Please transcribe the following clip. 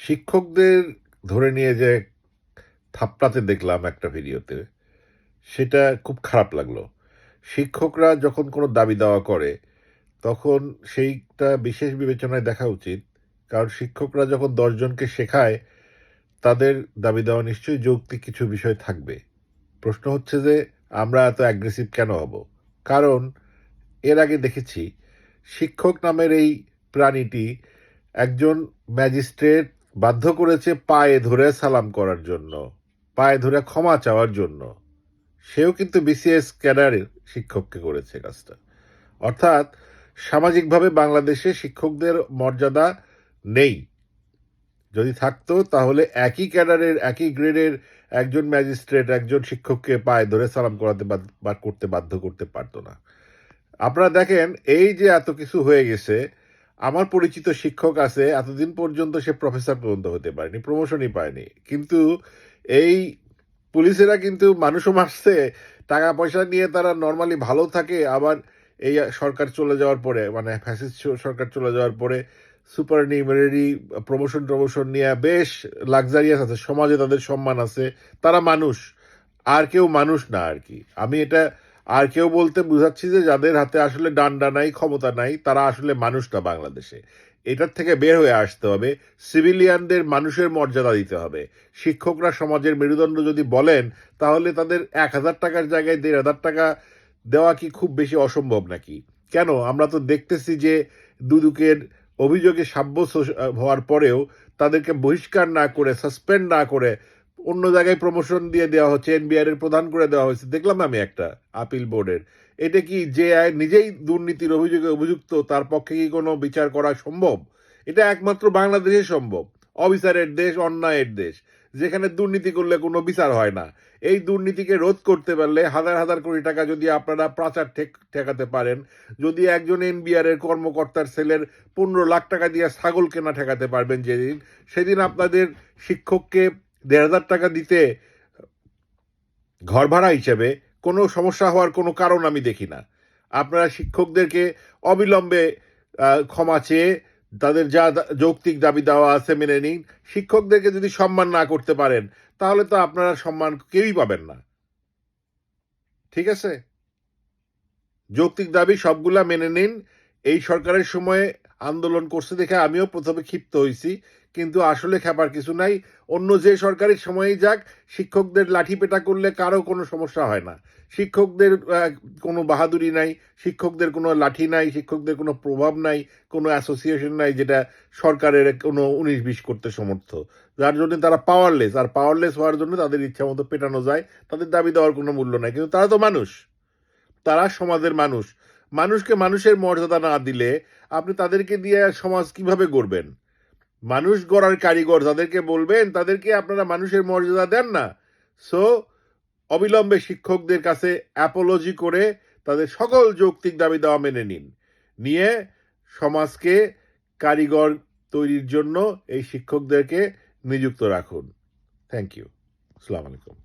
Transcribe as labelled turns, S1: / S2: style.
S1: শিক্ষকদের ধরে নিয়ে যে থাপড়াতে দেখলাম একটা ভিডিওতে, সেটা খুব খারাপ লাগলো। শিক্ষকরা যখন কোনো দাবি দাওয়া করে, তখন সেইটা বিশেষ বিবেচনায় দেখা উচিত। কারণ শিক্ষকরা যখন ১০ জনকে শেখায়, তাদের দাবি দেওয়া নিশ্চয়ই যৌক্তিক কিছু বিষয় থাকবে। প্রশ্ন হচ্ছে যে আমরা এত অ্যাগ্রেসিভ কেন হব? কারণ এর আগে দেখেছি শিক্ষক নামের এই প্রাণীটি একজন ম্যাজিস্ট্রেট বাধ্য করেছে পায়ে ধরে সালাম করার জন্য, পায়ে ধরে ক্ষমা চাওয়ার জন্য। সেও কিন্তু বিসিএস ক্যাডারের শিক্ষককে করেছে কাজটা। অর্থাৎ সামাজিকভাবে বাংলাদেশে শিক্ষকদের মর্যাদা নেই। যদি থাকতো তাহলে একই ক্যাডারের একই গ্রেডের একজন ম্যাজিস্ট্রেট একজন শিক্ষককে পায়ে ধরে সালাম করাতে বা করতে বাধ্য করতে পারতো না। আপনারা দেখেন এই যে এত কিছু হয়ে গেছে, আমার পরিচিত শিক্ষক আছে এতদিন পর্যন্ত সে প্রফেসর পর্যন্ত হতে পারেনি, প্রমোশনই পায়নি। কিন্তু এই পুলিশেরা কিন্তু মানুষও মারছে, টাকা পয়সা নিয়ে তারা নর্মালি ভালো থাকে, আবার এই সরকার চলে যাওয়ার পরে, মানে ফ্যাসিস্ট সরকার চলে যাওয়ার পরে সুপার নিউমারি প্রমোশন নিয়ে বেশ লাক্সারিয়াস আছে, সমাজে তাদের সম্মান আছে। তারা মানুষ, আর কেউ মানুষ না আর কি। আমি এটা আর কেউ বলতে বুঝাচ্ছি যে যাদের হাতে আসলে ডান্ডা নাই, ক্ষমতা নাই, তারা আসলে মানুষ না বাংলাদেশে। এটার থেকে বের হয়ে আসতে হবে। সিভিলিয়ানদের মানুষের মর্যাদা দিতে হবে। শিক্ষকরা সমাজের মেরুদণ্ড যদি বলেন, তাহলে তাদের ১,০০০ টাকার জায়গায় ১,৫০০ টাকা দেওয়া কি খুব বেশি অসম্ভব নাকি? কেন? আমরা তো দেখতেছি যে দুদকের অভিযোগে সাব্যস্ত হওয়ার পরেও তাদেরকে বহিষ্কার না করে, সাসপেন্ড না করে অন্য জায়গায় প্রমোশন দিয়ে দেওয়া হচ্ছে, এনবিআর এর প্রধান করে দেওয়া হয়েছে। দেখলাম আমি একটা আপিল বোর্ডের। এটা কি যে নিজেই দুর্নীতির অভিযোগে অভিযুক্ত, তার পক্ষে কি কোনো বিচার করা সম্ভব? এটা একমাত্র বাংলাদেশে সম্ভব। অবিচারের দেশ, অন্যায়ের দেশ, যেখানে দুর্নীতি করলে কোনো বিচার হয় না। এই দুর্নীতিকে রোধ করতে পারলে হাজার হাজার কোটি টাকা যদি আপনারা পাচার ঠেকাতে পারেন, যদি একজন এনবিআর এর কর্মকর্তার ছেলের ১৫ লাখ টাকা দিয়ে ছাগল কেনা ঠেকাতে পারবেন যেদিন, সেদিন আপনাদের শিক্ষককে ১,৫০০ টাকা দিতে ঘর ভাড়া হিসেবে কোনো সমস্যা হওয়ার কোনো কারণ আমি দেখি না। আপনারা শিক্ষকদেরকে অবিলম্বে ক্ষমা চেয়ে তাদের যা যৌক্তিক দাবি দেওয়া আছে মেনে নিন। শিক্ষকদেরকে যদি সম্মান না করতে পারেন, তাহলে তো আপনারা সম্মান কেউই পাবেন না। ঠিক আছে? যৌক্তিক দাবি সবগুলা মেনে নিন। এই সরকারের সময়ে আন্দোলন করছে দেখে আমিও প্রথমে ক্ষিপ্ত হয়েছি, কিন্তু আসলে খেপার কিছু নাই। অন্য যে সরকারের সময়েই যাক, শিক্ষকদের লাঠি পেটা করলে কারো কোনো সমস্যা হয় না। শিক্ষকদের কোনো বাহাদুরি নাই, শিক্ষকদের কোনো লাঠি নাই, শিক্ষকদের কোনো প্রভাব নাই, কোনো অ্যাসোসিয়েশন নাই যেটা সরকারের কোনো ১৯-২০ করতে সমর্থ। যার জন্য তারা পাওয়ারলেস, আর পাওয়ারলেস হওয়ার জন্য তাদের ইচ্ছা মতো পেটানো যায়। তাদের দাবি দেওয়ার কোনো মূল্য নাই, কিন্তু তারা তো মানুষ, তারা সমাজের মানুষ। মানুষকে মানুষের মর্যাদা না দিলে আপনি তাদেরকে দিয়ে সমাজ কিভাবে গড়বেন? মানুষ গড়ার কারিগর যাদেরকে বলবেন, তাদেরকে আপনারা মানুষের মর্যাদা দেন না। সো অবিলম্বে শিক্ষকদের কাছে অ্যাপোলজি করে তাদের সকল যৌক্তিক দাবি দেওয়া মেনে নিন। নিয়ে সমাজকে কারিগর তৈরির জন্য এই শিক্ষকদেরকে নিযুক্ত রাখুন। Thank you. আসসালামু আলাইকুম।